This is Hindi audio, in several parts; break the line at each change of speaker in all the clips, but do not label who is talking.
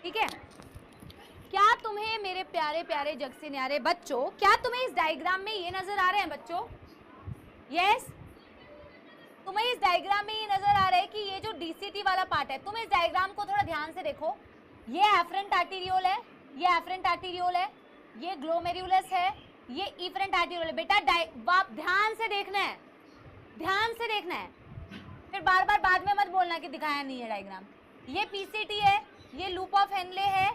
ठीक है। क्या तुम्हें मेरे प्यारे प्यारे जग से न्यारे बच्चों, क्या तुम्हें इस डायग्राम में ये नजर आ रहे हैं बच्चों? यस, तुम्हें इस डायग्राम में ये नजर आ रहा है कि ये जो डीसीटी वाला पार्ट है, तुम इस डायग्राम को थोड़ा ध्यान से देखो। ये एफरेंट आर्टीरियोल है, ये एफरेंट आर्टीरियोल है, ये ग्लोमेरुलस है, ये इफरेंट आर्टीरियोल है। बेटा ध्यान से देखना है, ध्यान से देखना है, फिर बार बार बाद में मत बोलना कि दिखाया नहीं है डायग्राम। ये पीसीटी है, ये लूप ऑफ हेनले है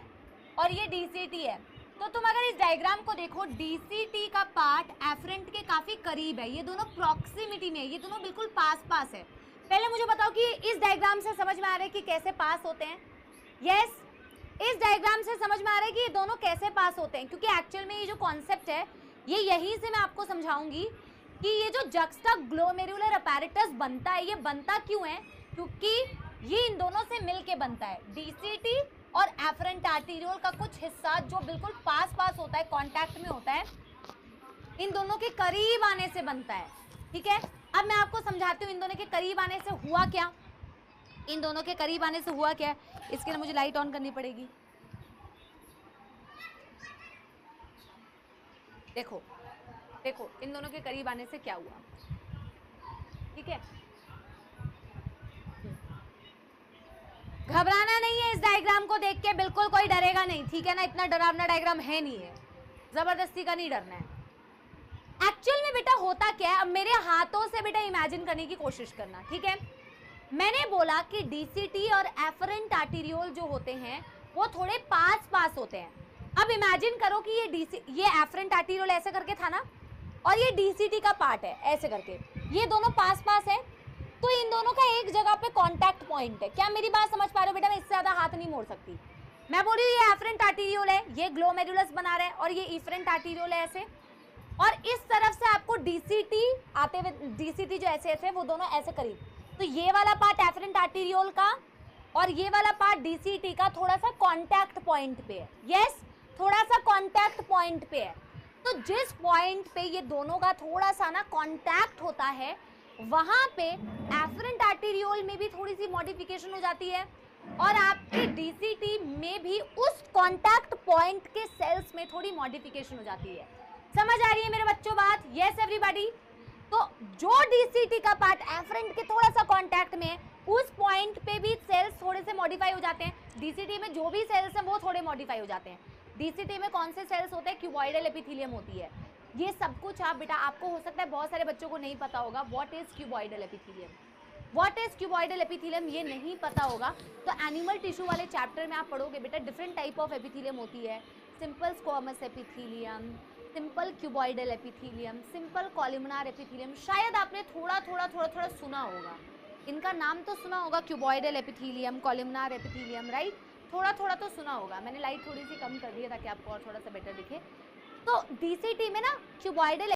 और ये डीसीटी है। तो तुम अगर इस डायग्राम को देखो, डीसीटी का पार्ट एफरेंट के काफी करीब है, ये दोनों प्रॉक्सिमिटी में है, ये दोनों बिल्कुल पास पास है। पहले मुझे बताओ कि इस डायग्राम से समझ में आ रहा है कि कैसे पास होते हैं? यस, इस डायग्राम से समझ में आ रहा है कि ये दोनों कैसे पास होते हैं, क्योंकि एक्चुअल में ये जो कॉन्सेप्ट है ये यहीं से मैं आपको समझाऊंगी कि ये जो जक्स्टा ग्लोमेरुलर अपैरेटस बनता है, ये बनता क्यों है, क्योंकि ये इन दोनों से मिलके बनता है। डीसीटी और एफरेंट आर्टीरियोल का कुछ हिस्सा जो बिल्कुल पास पास होता है, कांटेक्ट में होता है, इन दोनों के करीब आने से बनता है। ठीक है, अब मैं आपको समझाती हूँ इन दोनों के करीब आने से हुआ क्या। इन दोनों के करीब आने से हुआ क्या, इसके लिए मुझे लाइट ऑन करनी पड़ेगी। देखो देखो इन दोनों के करीब आने से क्या हुआ। ठीक है, घबराना नहीं है, इस डायग्राम को देख के बिल्कुल कोई डरेगा नहीं, ठीक है ना, इतना डरावना डायग्राम है नहीं है, जबरदस्ती का नहीं डरना है। एक्चुअल में बेटा होता क्या है, अब मेरे हाथों से बेटा इमेजिन करने की कोशिश करना। ठीक है, मैंने बोला कि डीसीटी और एफरेंट आर्टीरियोल जो होते हैं वो थोड़े पास पास होते हैं। अब इमेजिन करो कि ये एफरेंट आर्टीरियोल ऐसे करके था ना, और ये डीसीटी का पार्ट है ऐसे करके, ये दोनों पास पास है, तो इन दोनों का एक जगह पे कांटेक्ट पॉइंट है। क्या मेरी बात समझ पा रहे हो बेटा? मैं इससे ज्यादा हाथ नहीं मोड़ सकती। मैं बोल रही हूँ ये एफरेंट आर्टीरियोल है, ये ग्लोमेरुलस बना रहा है, और ये इफरेंट आर्टीरियोल है ऐसे, और इस तरफ से आपको डीसीटी आते हुए, डीसीटी जो ऐसे ऐसे वो दोनों ऐसे करीब, तो ये वाला पार्ट एफरेंट आर्टीरियोल का और ये वाला पार्ट डीसीटी का थोड़ा सा कांटेक्ट पॉइंट पे है। यस, थोड़ा सा कांटेक्ट पॉइंट पे है। तो जिस पॉइंट पे ये दोनों का थोड़ा सा ना कांटेक्ट होता है, वहां पे एफरेंट आर्टीरियोल में भी थोड़ी सी मॉडिफिकेशन हो जाती है, और आपके डीसीटी में भी उस कांटेक्ट पॉइंट के सेल्स में थोड़ी मॉडिफिकेशन हो जाती है। समझ आ रही है मेरे बच्चों बात? Yes everybody. तो जो डीसीटी का पार्ट एफरेंट के थोड़ा सा कांटेक्ट में है, उस पॉइंट पे भी सेल्स थोड़े से मॉडिफाई हो जाते हैं। डीसीटी में जो भी सेल्स हैं वो थोड़े मॉडिफाई हो जाते हैं। डीसीटी में कौन से सेल्स होते हैं? क्यूबॉइडल एपिथेलियम होती है। ये सब कुछ आप बेटा, आपको हो सकता है बहुत सारे बच्चों को नहीं पता होगा what is cuboidal epithelium, what is cuboidal epithelium ये नहीं पता होगा, तो एनिमल टिश्यू वाले चैप्टर में आप पढ़ोगे बेटा, डिफरेंट टाइप ऑफ एपिथेलियम होती है। Simple squamous epithelium, simple cuboidal epithelium, simple columnar epithelium, शायद आपने थोड़ा सुना होगा, इनका नाम तो सुना होगा, cuboidal epithelium, columnar epithelium, right, थोड़ा तो सुना होगा। मैंने लाइट थोड़ी सी कम कर दी है ताकि आपको और थोड़ा सा बेटर दिखे। तो डीसीटी में ना क्यूबॉइडल